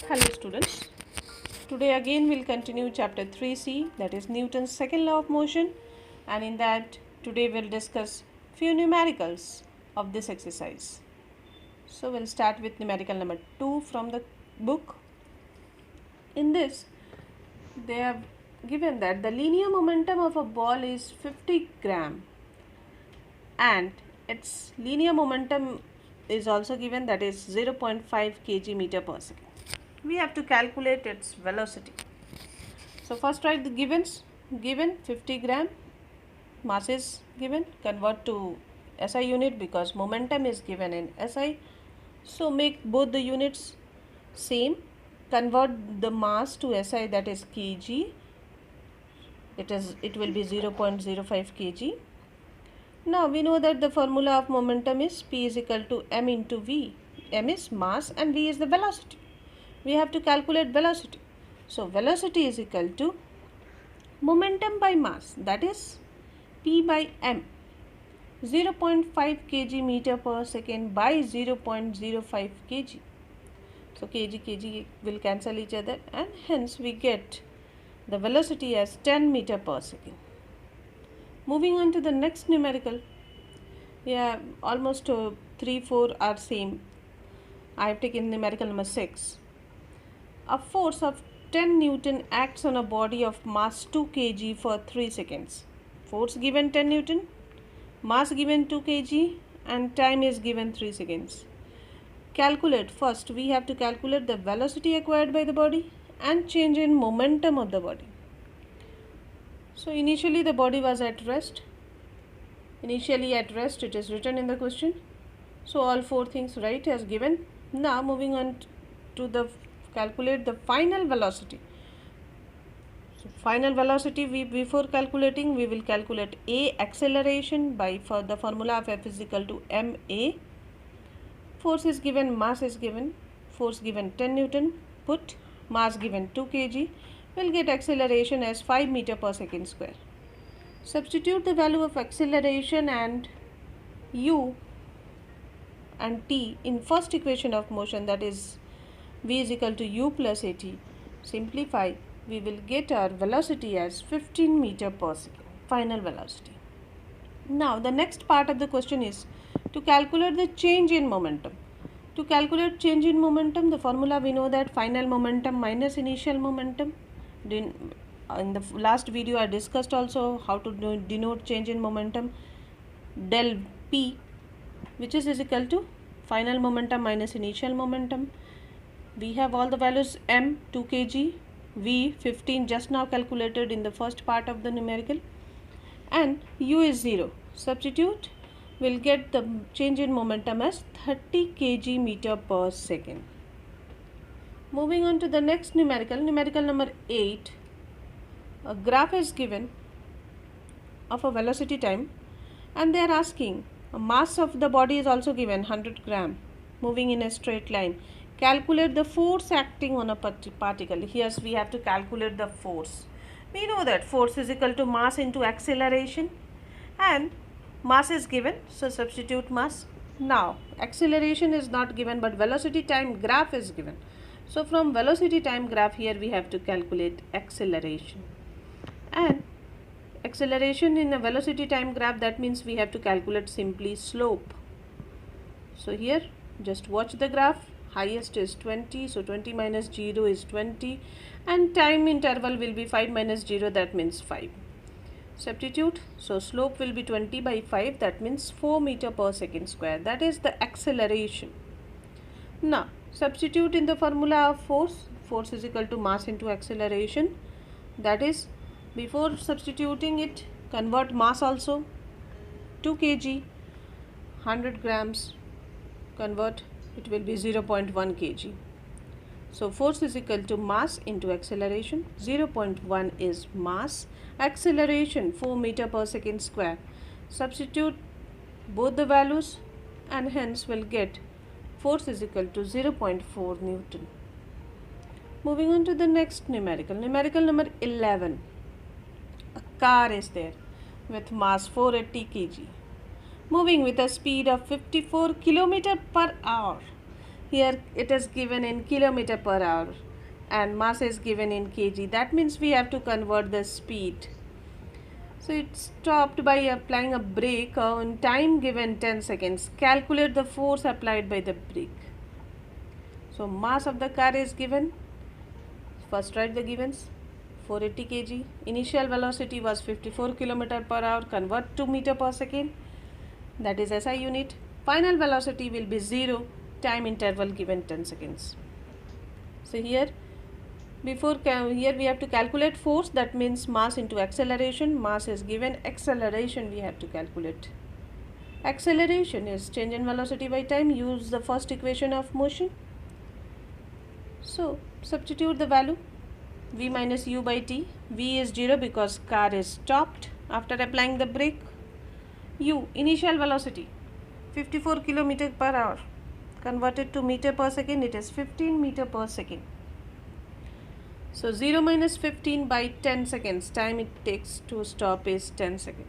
Hello students. Today again we'll continue chapter 3C, that is Newton's second law of motion, and in that today we'll discuss few numericals of this exercise. So we'll start with numerical number 2 from the book. In this they have given that the linear momentum of a ball is 50 gram and its linear momentum is also given, that is 0.5 kg meter per second. We have to calculate its velocity. So first write the givens. Given 50 gram, mass is given, convert to SI unit because momentum is given in SI. So make both the units same, convert the mass to SI, that is kg. It will be 0.05 kg. Now we know that the formula of momentum is P is equal to m into V. M is mass and V is the velocity. We have to calculate velocity. So velocity is equal to momentum by mass, that is P by m. 0.5 kg meter per second by 0.05 kg. So kg will cancel each other and hence we get the velocity as 10 meter per second. Moving on to the next numerical. Yeah, almost 3-4 are same. I have taken numerical number 6. A force of 10 Newton acts on a body of mass 2 kg for 3 seconds. Force given 10 Newton, mass given 2 kg and time is given 3 seconds. Calculate. First we have to calculate the velocity acquired by the body and change in momentum of the body. So initially the body was at rest. Initially at rest, it is written in the question. So all 4 things right as given. Now moving on to the calculate the final velocity. So final velocity, before calculating we will calculate A, acceleration, by for the formula of F is equal to ma. Force is given, mass is given. Force given 10 Newton, put mass given 2 kg, will get acceleration as 5 meter per second square. Substitute the value of acceleration and u and t in first equation of motion, that is v is equal to u plus at. Simplify, we will get our velocity as 15 meter per second, final velocity. Now the next part of the question is to calculate the change in momentum. To calculate change in momentum, the formula we know that final momentum minus initial momentum. In the last video I discussed also how to denote change in momentum. Del P, which is equal to final momentum minus initial momentum. We have all the values: m 2 kg, v 15 just now calculated in the first part of the numerical, and u is 0. Substitute, will get the change in momentum as 30 kg meter per second. Moving on to the next numerical number 8. A graph is given of a velocity time and they are asking a mass of the body is also given 100 gram moving in a straight line. Calculate the force acting on a particle. Here we have to calculate the force. We know that force is equal to mass into acceleration and mass is given, so substitute mass. Now acceleration is not given but velocity time graph is given. So from velocity time graph, here we have to calculate acceleration. And acceleration in a velocity time graph, that means we have to calculate simply slope. So here just watch the graph. Highest is 20, so 20 minus 0 is 20 and time interval will be 5 minus 0, that means 5. Substitute, so slope will be 20 by 5, that means 4 meter per second square. That is the acceleration. Now substitute in the formula of force. Force is equal to mass into acceleration. That is, before substituting it, convert mass also. 2 kg, 100 grams, convert, it will be 0.1 kg. So force is equal to mass into acceleration. 0.1 is mass, acceleration 4 meter per second square. Substitute both the values and hence will get force is equal to 0.4 Newton. Moving on to the next numerical number 11. A car is there with mass 480 kg moving with a speed of 54 km per hour. Here it is given in kilometer per hour and mass is given in kg. That means we have to convert the speed. So it stopped by applying a brake on time given 10 seconds. Calculate the force applied by the brake. So mass of the car is given. First write the givens. 480 kg. Initial velocity was 54 km per hour. Convert to meter per second. That is SI unit. Final velocity will be 0. Time interval given 10 seconds. So here here we have to calculate force. That means mass into acceleration. Mass is given. Acceleration we have to calculate. Acceleration is change in velocity by time. Use the first equation of motion. So substitute the value. V minus u by t. V is 0 because car is stopped after applying the brake. U, initial velocity 54 km per hour. Converted to meter per second, it is 15 meter per second. So 0 minus 15 by 10 seconds. Time it takes to stop is 10 seconds.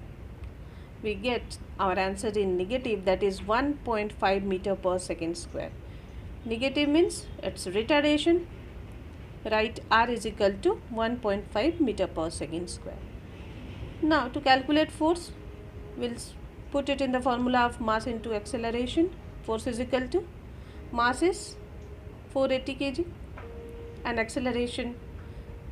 We get our answer in negative, that is 1.5 meter per second square. Negative means it's retardation. Write R is equal to 1.5 meter per second square. Now to calculate force, we'll put it in the formula of mass into acceleration. Force is equal to mass is 480 kg and acceleration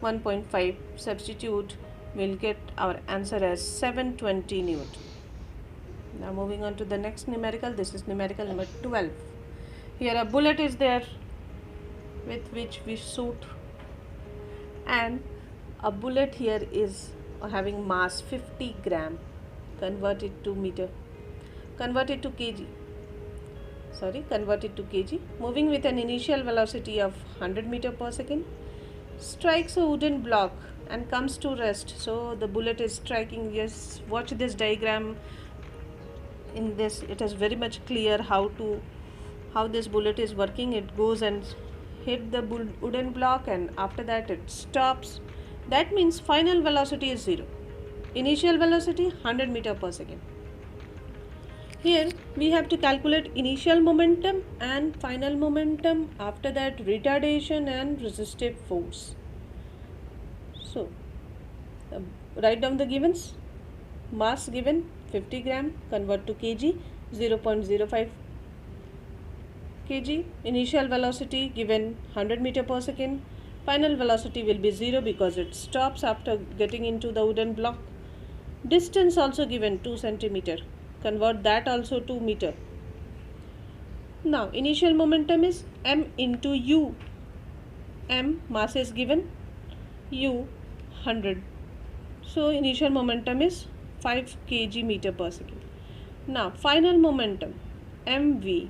1.5. Substitute, we'll get our answer as 720 Newton. Now moving on to the next numerical. This is numerical number 12. Here a bullet is there with which we shoot, and a bullet here is having mass 50 gram. Convert it to meter, convert it to kg, moving with an initial velocity of 100 meter per second, strikes a wooden block and comes to rest. So the bullet is striking. Yes, watch this diagram. In this it is very much clear how this bullet is working. It goes and hit the wooden block and after that it stops. That means final velocity is 0. Initial velocity 100 meter per second. Here we have to calculate initial momentum and final momentum. After that retardation and resistive force. So write down the givens. Mass given 50 gram. Convert to kg, 0.05 kg. Initial velocity given 100 meter per second. Final velocity will be 0 because it stops after getting into the wooden block. Distance also given 2 centimeter. Convert that also to meter. Now initial momentum is m into u. M mass is given, u 100. So initial momentum is 5 kg meter per second. Now final momentum mv,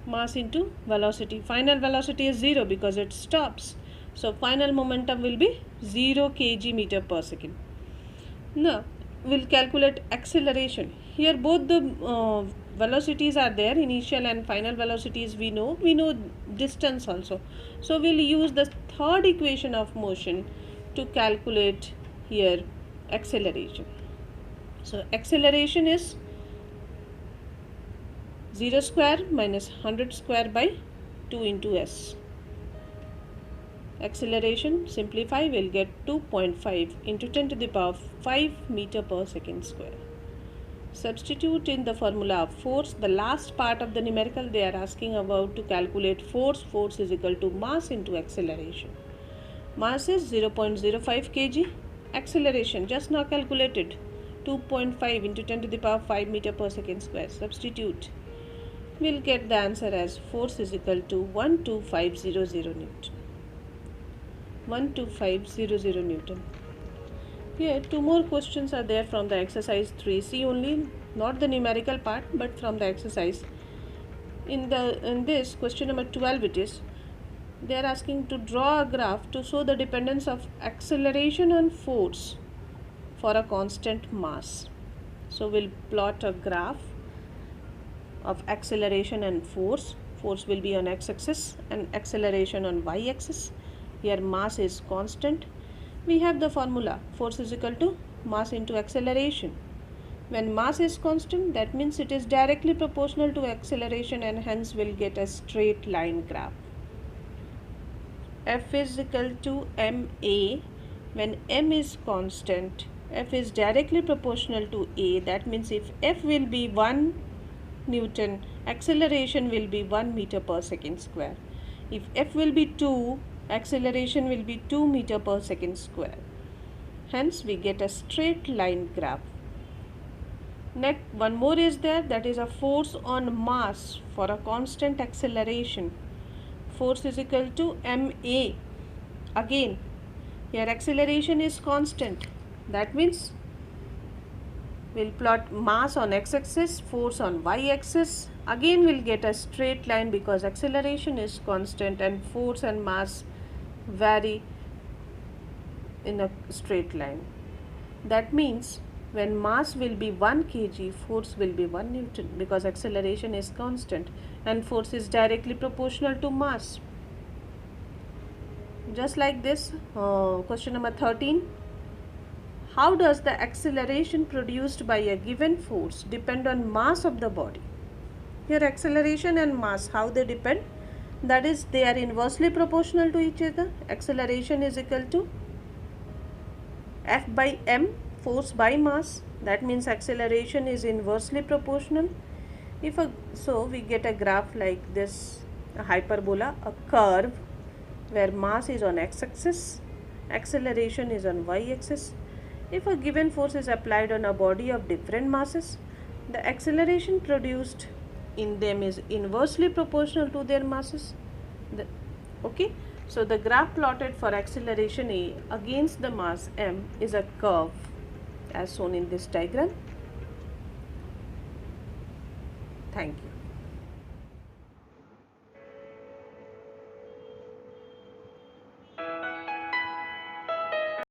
mass into velocity. Final velocity is 0 because it stops. So final momentum will be 0 kg meter per second. Now we'll calculate acceleration. Here both the velocities are there, initial and final velocities we know distance also. So we'll use the third equation of motion to calculate here acceleration. So acceleration is 0 square minus 100 square by 2 into s. Acceleration, simplify, will get 2.5 into 10 to the power 5 meter per second square. Substitute in the formula of force. The last part of the numerical they are asking about to calculate force. Force is equal to mass into acceleration. Mass is 0.05 kg. Acceleration just now calculated 2.5 into 10 to the power 5 meter per second square. Substitute. We'll get the answer as force is equal to 12500 Newton. 12500 Newton. Here two more questions are there from the exercise 3. See only not the numerical part but from the exercise. In this question number 12 it is, they are asking to draw a graph to show the dependence of acceleration on force for a constant mass. So we'll plot a graph of acceleration and force. Force will be on x-axis and acceleration on y-axis. Here mass is constant. We have the formula, force is equal to mass into acceleration. When mass is constant, that means it is directly proportional to acceleration, and hence we'll get a straight line graph. F is equal to ma. When m is constant, F is directly proportional to a. That means if F will be 1 Newton, acceleration will be 1 meter per second square. If F will be 2, acceleration will be 2 meter per second square. Hence we get a straight line graph. Next, one more is there, that is a force on mass for a constant acceleration. Force is equal to ma. Again, here acceleration is constant. That means we'll plot mass on x-axis, force on y-axis. Again we'll get a straight line because acceleration is constant and force and mass vary in a straight line. That means when mass will be 1 kg, force will be 1 Newton because acceleration is constant and force is directly proportional to mass. Just like this, question number 13. How does the acceleration produced by a given force depend on mass of the body? Here acceleration and mass, how they depend? That is, they are inversely proportional to each other. Acceleration is equal to F by m, force by mass. That means acceleration is inversely proportional. So we get a graph like this, a hyperbola, a curve where mass is on x-axis, acceleration is on y-axis. If a given force is applied on a body of different masses, the acceleration produced in them is inversely proportional to their masses. Okay, so the graph plotted for acceleration A against the mass m is a curve as shown in this diagram. Thank you.